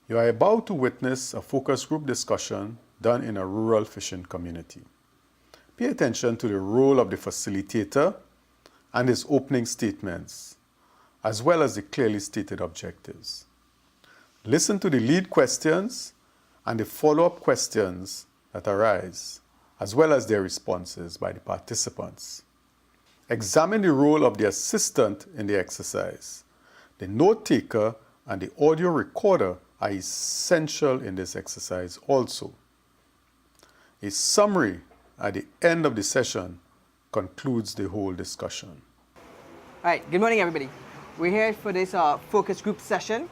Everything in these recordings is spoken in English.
You are about to witness a focus group discussion done in a rural fishing community. Pay attention to the role of the facilitator and his opening statements, as well as the clearly stated objectives. Listen to the lead questions and the follow-up questions that arise, as well as their responses by the participants. Examine the role of the assistant in the exercise. The note taker and the audio recorder are essential in this exercise also. A summary at the end of the session concludes the whole discussion. All right, good morning everybody. We're here for this focus group session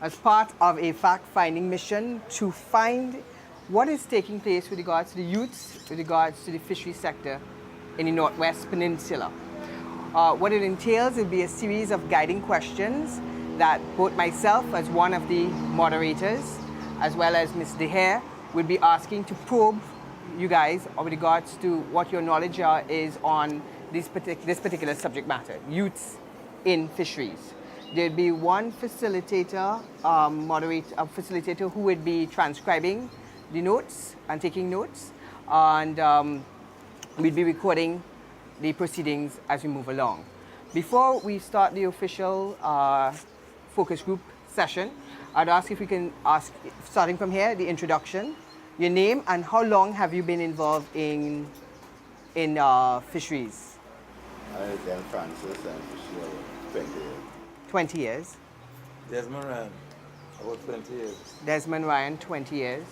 as part of a fact-finding mission to find what is taking place with regards to the youths, with regards to the fishery sector in the Northwest Peninsula. What it entails will be a series of guiding questions that both myself as one of the moderators, as well as Ms. De Hare, will be asking to probe you guys with regards to what your knowledge is on this particular subject matter, youths in fisheries. There'll be one facilitator, facilitator who would be transcribing the notes and taking notes, and we'll be recording the proceedings as we move along. Before we start the official focus group session, I'd ask if we can ask, starting from here, the introduction, your name, and how long have you been involved in fisheries? I'm Francis, and fishery 20 years. 20 years. Desmond Ryan, about 20 years. Desmond Ryan, 20 years.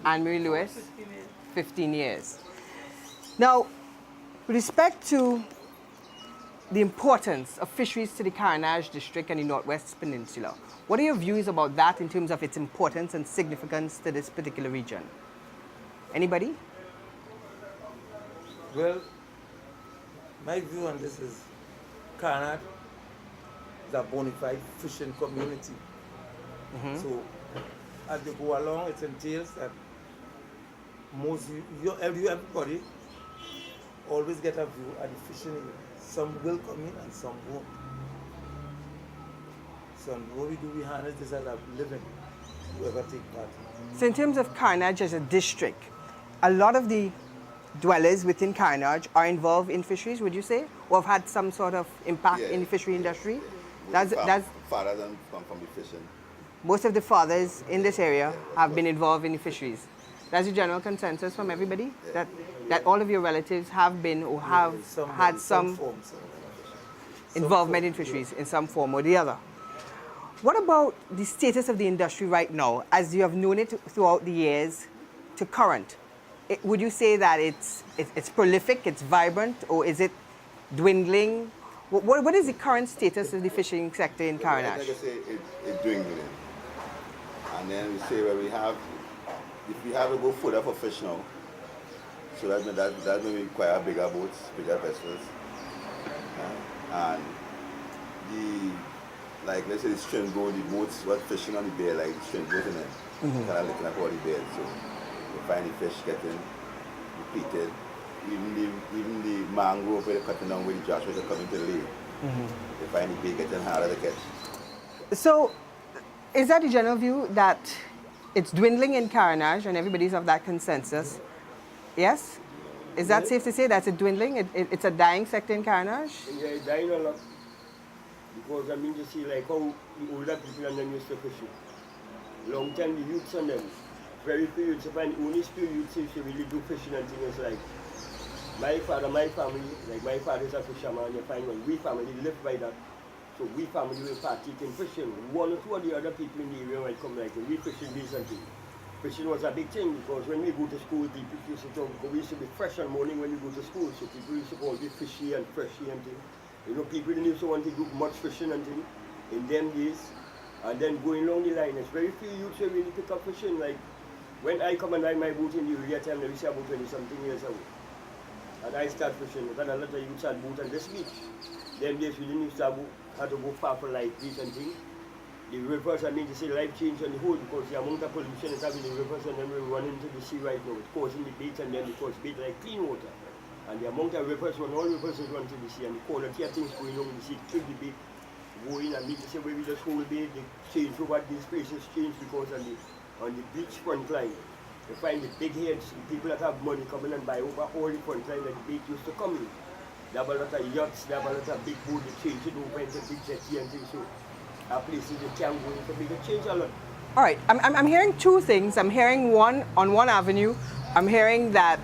Anne-Marie Lewis, 15 years. Now, with respect to the importance of fisheries to the Carenage District and the Northwest Peninsula, what are your views about that in terms of its importance and significance to this particular region? Anybody? Well, my view on this is Carenage is a bona fide fishing community. So as they go along, it entails that everybody always get a view at the fishing area. Some will come in and some won't. So what we harness this as a living, whoever take part. So in terms of Carenage as a district, a lot of the dwellers within Carenage are involved in fisheries, would you say? Or have had some sort of impact in the fishery industry? That's fathers come from the fishing. Most of the fathers in this area have been involved in the fisheries. That's the general consensus from everybody? Yeah. That all of your relatives have been or have had some involvement in fisheries in some form or the other. What about the status of the industry right now, as you have known it throughout the years to current? Would you say that it's prolific, it's vibrant, or is it dwindling? What is the current status of the fishing sector in Carenage? Like I say, it's dwindling. And then we say where we have, if we have to go further for fish now, so that may require bigger boats, bigger vessels. And like let's say the stream boat, the boats what fishing on the bay, like the stream boat in it, kind of looking at all the beds. So you find the fish getting repeated. Even the mangrove where they're cutting down with the Joshua they're coming to the lake. They find the bait getting harder to catch. So is that the general view that it's dwindling in Carenage and everybody's of that consensus? Yes? Is that safe to say that's a dwindling? It's a dying sector in Carenage? Yeah, it's dying a lot. Because I mean, you see like how the older people and them used to fish. Long time the youths and them, very few youths, and only few youths used to really do fishing and things like my family, like my father is a fisherman, you find when we family live by that. So we family will partake in fishing. One or two of the other people in the area might come like we fishing this and thing. Fishing was a big thing because when we go to school, people used to we used to be fresh on morning when we go to school. So people used to all be fishy and freshy and thing. You know, people didn't used to want to do much fishing and thing in them days. And then going along the line, it's very few youths who really pick up fishing. Like when I come and ride my boat in the area time, we say about 20 something years ago. And I start fishing, and a lot of youths had boat on this beach. Them days we didn't used to have to go far for like this and thing. The rivers, I mean to say life change on the whole because the amount of pollution is having the rivers and then we run into the sea right now. It's causing the bait and then it causes bait like clean water. And the amount of rivers, when all rivers is run to the sea and the quality of things going on in the sea, kill the bait going and make say where we just whole day they change over these places change because on the beach front line you find the big heads, the people that have money coming and buy over all the front line that the bait used to come in. They have a lot of yachts, they have a lot of big boat, they change it over into big jetty and things, so our places they can go into big, they change a lot. All right, I'm hearing two things. I'm hearing one, on one avenue, I'm hearing that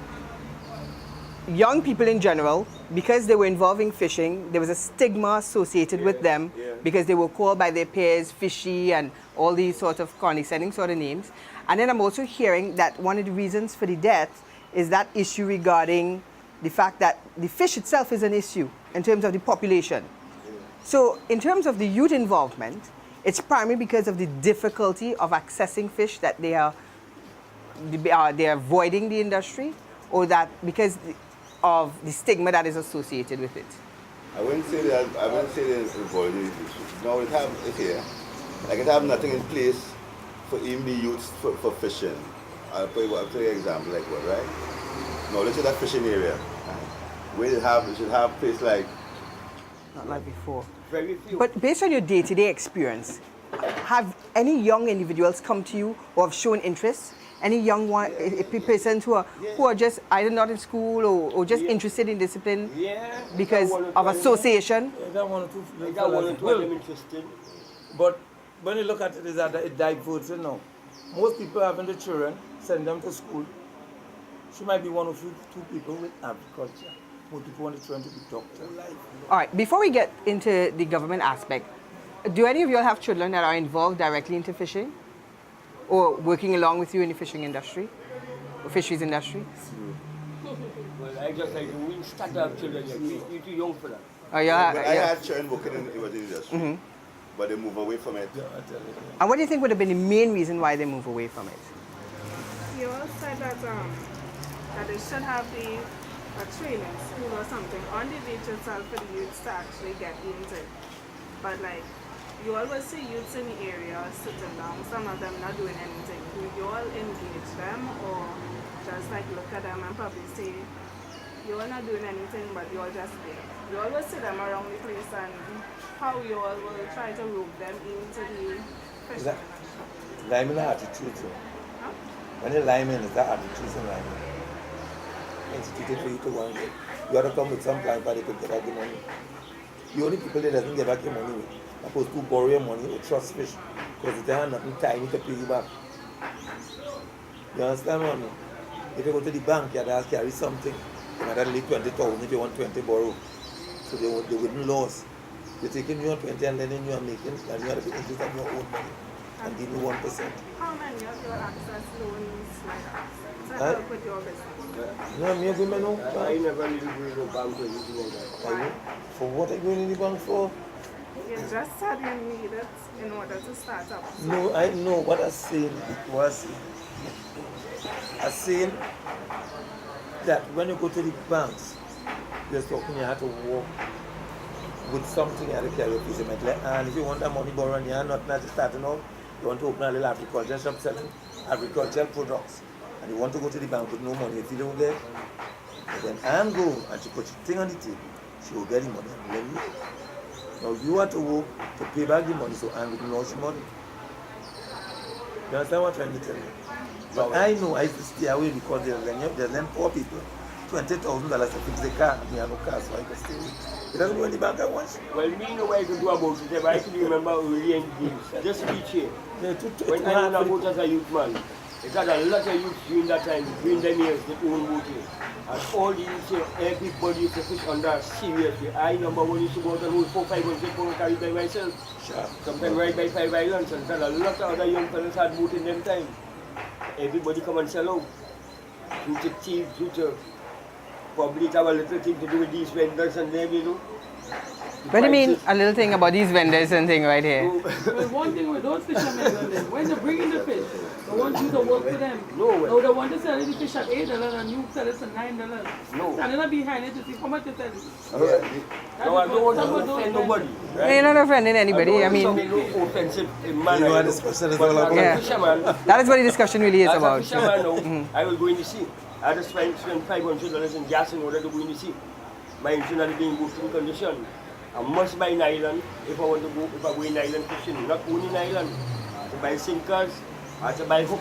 young people in general, because they were involved in fishing, there was a stigma associated with them because they were called by their peers fishy and all these sort of condescending sort of names. And then I'm also hearing that one of the reasons for the death is that issue regarding the fact that the fish itself is an issue in terms of the population. So in terms of the youth involvement, it's primarily because of the difficulty of accessing fish that they are avoiding the industry, or that because of the stigma that is associated with it. I wouldn't say that. I wouldn't say that it's avoiding the issue. No, it have nothing in place for even the youths for fishing. I'll tell you an example like what, right? No, let's say that fishing area. Where it should have place like. Not like before. Very few. But based on your day-to-day experience, have any young individuals come to you or have shown interest? Any young persons who are just either not in school or just interested in discipline because of association? Yeah, that one or two. I got one or two of them interested. But when you look at it, is that it diverts, you know. Most people having the children, send them to school. She might be one or two people with agriculture. Most people want the children to be doctors. All right, before we get into the government aspect, do any of you all have children that are involved directly into fishing? Or working along with you in the fishing industry? Or fisheries industry? Well, I just like we start to have children like you're too young for that. Oh, yeah, I had children working in the industry, but they move away from it. And what do you think would have been the main reason why they move away from it? You all said that they should have a training school or something on the beach itself for the youths to actually get into. But like, you always see youths in the area sitting down, some of them not doing anything. Do you all engage them or just like look at them and probably say, you're not doing anything but you're just there? You always see them around the place and how you all will try to rope them into the fishing industry. Liming attitude, so. Huh? When you're liming, it's that attitude in liming. Instituted for you to want it. You have to come with some plan for they could get back your money. The only people that doesn't get back your money with are supposed to borrow your money or trust fish because they have nothing tiny to pay you back. You understand what I mean? If you go to the bank, you have to carry something. You might have to leave 20,000 if you want 20 borrow. So they wouldn't lose. They're taking you on 20 and then you are making, and you have to be interest on your own money and give you 1%. How many of you access loans like that? To help with your business? No, me and women no. I never really go to the bank or anything like that. For what are you going in the bank for? You just said you need it in order to start up. No, I know what I saying was I saying that when you go to the banks, you're talking you have to work with something at the carry piece. And if you want that money borrowed and you're not just starting out, you want to open a little agriculture shop selling agricultural products. And you want to go to the bank with no money, if you don't get, then Anne go and she put the thing on the table, she will get the money and lend you. Now you have to work to pay back the money so Anne will lose money. You understand what I'm trying to tell you? But I know I used to stay away because they lend poor people $20,000 to fix the car and me have no car, so I can stay away. It doesn't go in the bank at once. Well, me know what I can do about it, but I can remember early in the days, just reach here. When I went about as a youth man, it had a lot of youth during that time, during them years, they own boat here. And all the youth here, everybody used to fish under seriously. I number one used to go out and hold 400-500 pounds carried by myself. Sure. Sometimes right by 5 islands, and a lot of other young fellas had boat in them time. Everybody come and sell out. Due to thieves, due to probably have a little thing to do with these vendors and them, you know. What do you mean a little thing about these vendors and thing right here? Well, one thing with those fishermen, when they bring in the fish, they want you to work for them. No, they want to sell the fish at $8 and you sell it for $9. No. Standing up behind it to see how much you sell it. No, I don't want to offend nobody. Right? You're not offending anybody. I mean, no offensive manner. You know what discussion is all about? Yeah. Fisherman, that is what the discussion really is as about. a fisherman now, I will go in the sea. I just spend $500 in gas in order to go in the sea. My engine had been in working condition. I must buy nylon if I want to go, if I go in island fishing. Not only nylon. I have to buy sinkers, I have to buy hook,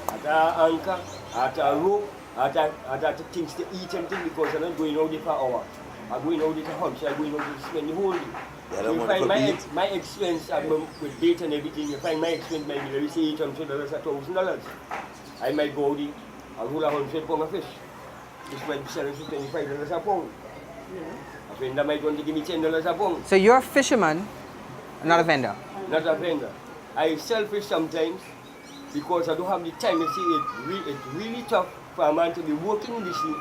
I have to anchor, I have to rope, I have to things to eat and things because I'm not going out there for an hour. I'm going out there to hunt, so I'm going out there to spend the whole day. Yeah, So you find my expense with bait and everything, you find my expense might be, let me say $800 or $1,000. I might go out there, I'll hold 100 pounds of fish. This might be selling for $25 a pound. A vendor might want to give me $10 a pound. So you're a fisherman, not a vendor. Not a vendor. I sell fish sometimes because I don't have the time. You see, it's really tough for a man to be working in the sea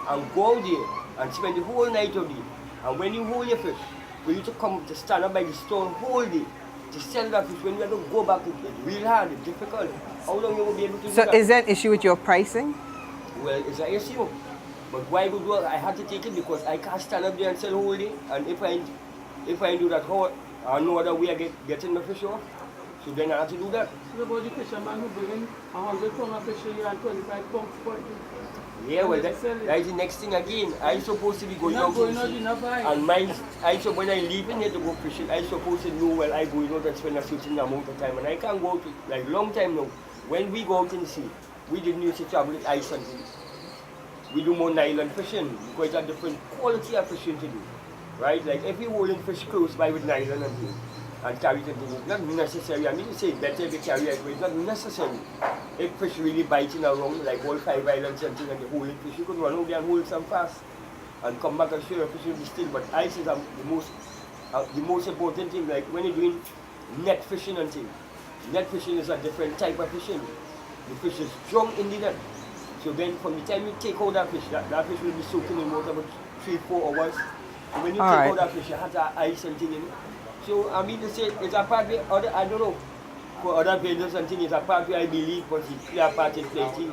and go out there and spend the whole night of it. And when you hold your fish, for you to come to stand up by the stone whole day to sell that fish, when you have to go back, it's real hard, it's difficult. How long you will be able to do So that? is there an issue with your pricing? Well, it's an issue. But why would do I had to take it because I can't stand up there and sell whole day. And if I do that, how I know other way I getting the fish off. So then I have to do that. So about the fisherman who bring 100 pounds of fish and 25 pounds for it. Yeah, well, that is the next thing again. I supposed to be going out to the sea. And when I leave in here to go fishing, I supposed to know, well, I go out and spend a certain amount of time. And I can't go out, like, long time now. When we go out in the sea, we didn't used to travel with ice and things. We do more nylon fishing because it's a different quality of fishing to do. Right? Like, if you're holding fish close by with nylon and things, and carry it, it's not necessary. I mean to say better if you carry it, but it's not necessary. If fish really biting around, like all 5 islands and things, and you hold it, fish, you could run out there and hold some fast and come back and show your fish will be still. But ice is the most important thing. Like when you're doing net fishing and things, net fishing is a different type of fishing. The fish is strong in the net. So then from the time you take out that fish will be soaking in water for 3-4 hours. So when you take out that fish, you have to ice and things in it. So I mean to say, it's a part where I don't know, for other vendors and things, it's a part where I believe, but it's clear part in plenty,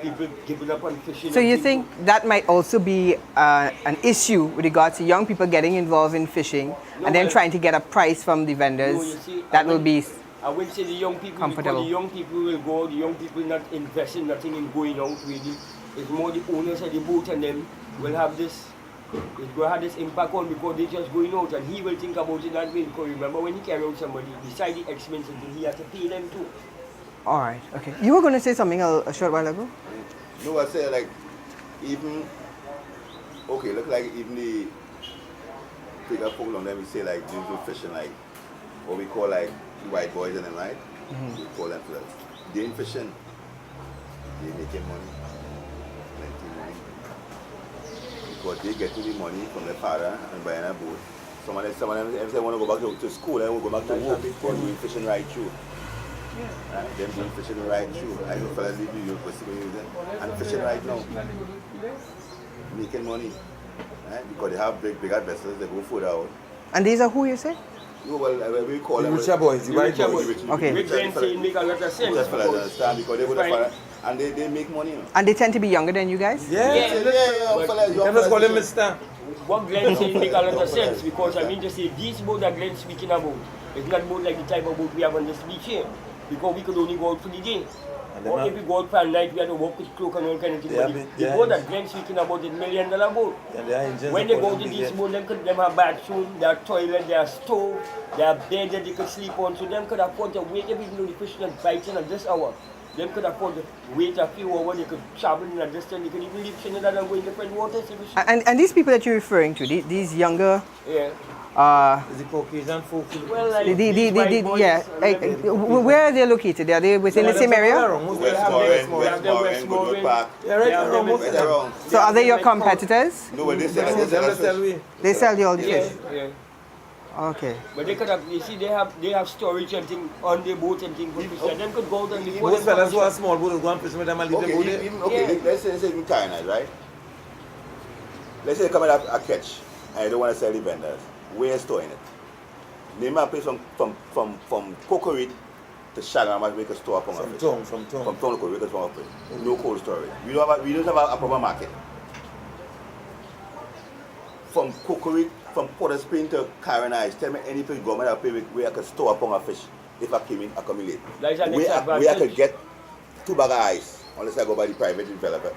people giving up on fishing. So you think that might also be an issue with regards to young people getting involved in fishing and then trying to get a price from the vendors that will be I wouldn't say the young people, comfortable. because the young people will go, the young people not investing nothing in going out really. It's more the owners of the boat and them will have this. It will have this impact on because they're just going out and he will think about it that way because remember when he carry out somebody, beside the expenses, he has to pay them too. Alright, okay. You were going to say something a short while ago? No, I say like, even, okay, look like even the bigger folk on them, we say like, they do fishing like, what we call like, white boys and them, right? We call them plus. They ain't fishing, they making money. But they get to the money from their father and buying a boat. Some of them, if they want to go back to school, they will go back to work for doing fishing right through. Right? Them doing fishing right through. I know fellas leave the university and fishing right now. Making money. Right? Because they have bigger vessels, they go further out. And these are who you say? No, well, we call them richer boys, the white boys. Okay. Which then say make a lot of sense. Just fellas understand because they go to father and they make money. You know? And they tend to be younger than you guys? Yeah. Let's call him Mr. What Glenn said make a lot of sense because I mean to say these boats that Glenn's speaking about, it's not boat like the type of boat we have on this beach here. Because we could only go out for the day. Or if we go out for a night, we have to work with cloak and all kind of things. The boat that Glenn's speaking about is $1 million boat. When they go to these boats, them have bathroom, their toilet, their stove, their bed that they could sleep on. So them could afford to wait if even though the fish is biting at this hour. Them could afford to wait a few hours, they could travel in a distance, they could even leave Trinidad and go in different waters. And these people that you're referring to, these younger... Yeah. Is the Caucasian folk? Well, like where are they located? Are they within the same area? Westmoreland, Park. Yeah, right around. So are they your competitors? No, but they sell fish. They sell you all the fish? Yeah. Okay. But they could have, you see, they have storage and things on their boats and things for fish. And them could go out and Most fellas who are small boats go and fish with them and leave them out there. Let's say in China, right? Let's say they come at a catch and you don't want to sell the vendors. Where are you storing it? Name a place from Cocorit to Shagama, we can store up on a fish. From From Town, we can store up. No cold storage. We don't have a proper market. From Cocorit, from Port of Spain to Caronize, tell me any place government have pay where I can store up on a fish if I came in accumulate. Where I could get 2 bags of ice unless I go by the private developers.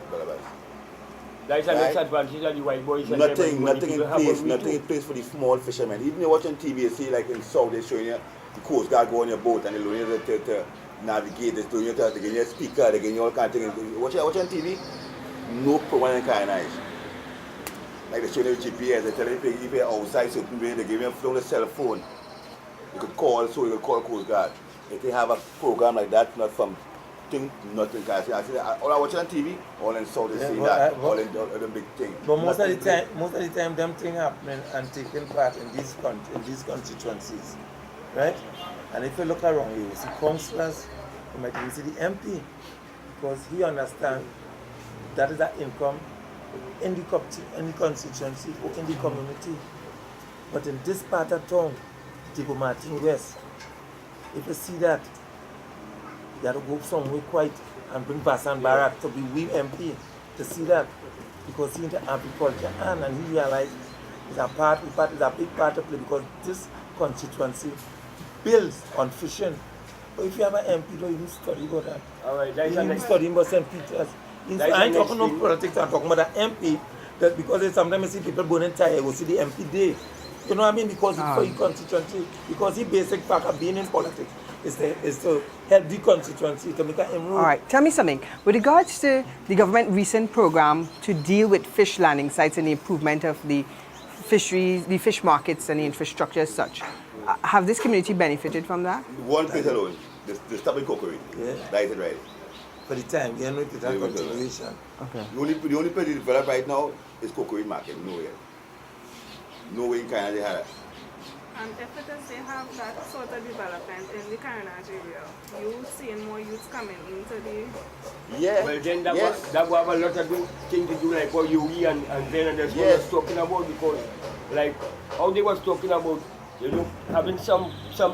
That is a Right. disadvantage of the white boys. And Nothing everybody in people have place, what we nothing do. in place for the small fishermen. Even you watch on TV, you see like in South, they're showing you the Coast Guard go on your boat and they're learning you to navigate, they're doing you to, they give you a speaker, they give you all kind of things. Watch on TV, no program in Carnage. Like they show you GPS, they tell you if you're outside certain way, they give you a cell phone. You could call, so you could call Coast Guard. If they have a program like that, not from nothing. I see all I watch on TV, all in South, they see that, all in the big thing. But most of the time, them thing happening and taking part in these constituencies, right? And if you look around, you will see councillors, you might even see the MP, because he understands that is the income in the constituency or in the community. But in this part of town, Tigo Martin West, if you see that, you have to go somewhere quiet and bring Basan Barak to be with MP to see that, because he into agriculture and he realized it's a big part of play, because this constituency builds on fishing. But if you have an MP, don't even study about that. Alright, that is You a even next. study about St. Peter's. That is I ain't the talking next about politics, I'm talking about the MP, that because sometimes I see people burning tire, go see the MP day. You know what I mean? Because it's for your constituency. Because the basic fact of being in politics is to help the constituency to make an inroad. All right, tell me something. With regards to the government recent program to deal with fish landing sites and the improvement of the fisheries, the fish markets and the infrastructure as such, have this community benefited from that? One place alone, the stopping cookery. Yeah. That is it right. For the time, you know, it's a Yeah, continuation. Okay. The only place developed right now is cookery market, nowhere. Nowhere in Canada they have it. And if it is they have that sort of development in the Carnage area, you seeing more youths coming into the... Yeah. Well, then that yes. will have a lot of things to do, like what Yogi and then and that's what Yes. was talking about, because like how they was talking about, you know, having some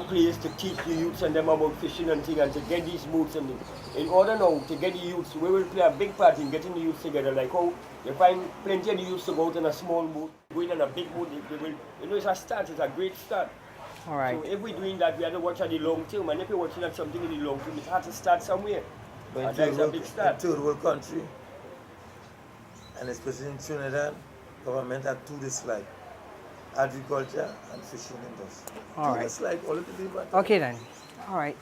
place to teach the youths and them about fishing and things, and to get these boats and things. In order now to get the youths, we will play a big part in getting the youths together, like how you find plenty of the youths to go out in a small boat, going on a big boat, they will, you know, it's a start, it's a great start. All right. So if we're doing that, we have to watch at the long term, and if you're watching at something in the long term, it has to start somewhere. But And that's a big start. third world country, and especially in Trinidad, government had two dislike: agriculture and fishing industry. All right. Two dislike, all of the people. Okay then. All right.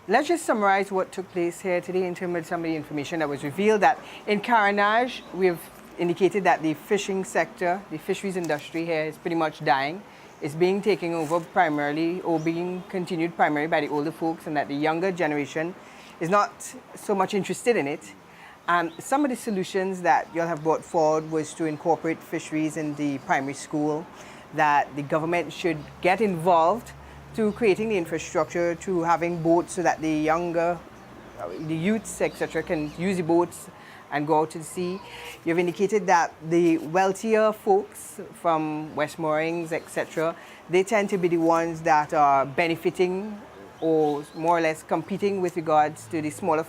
Let's just summarize what took place here today in terms of some of the information that was revealed. That in Carnage, we've indicated that the fishing sector, the fisheries industry here is pretty much dying. It's being taken over primarily, or being continued primarily by the older folks, and that the younger generation is not so much interested in it. And some of the solutions that you all have brought forward was to incorporate fisheries in the primary school, that the government should get involved to creating the infrastructure, to having boats so that the younger, the youths, etc., can use the boats and go out to the sea. You've indicated that the wealthier folks from West Moorings, etc., they tend to be the ones that are benefiting or more or less competing with regards to the smaller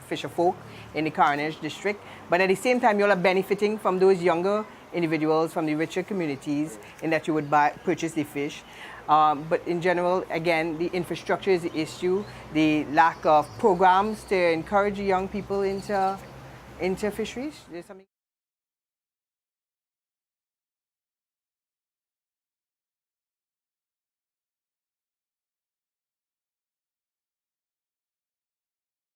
fisher folk in the Carnage district. But at the same time, you all are benefiting from those younger individuals from the richer communities in that you would purchase the fish. But in general, again, the infrastructure is the issue, the lack of programs to encourage young people into fisheries. There's something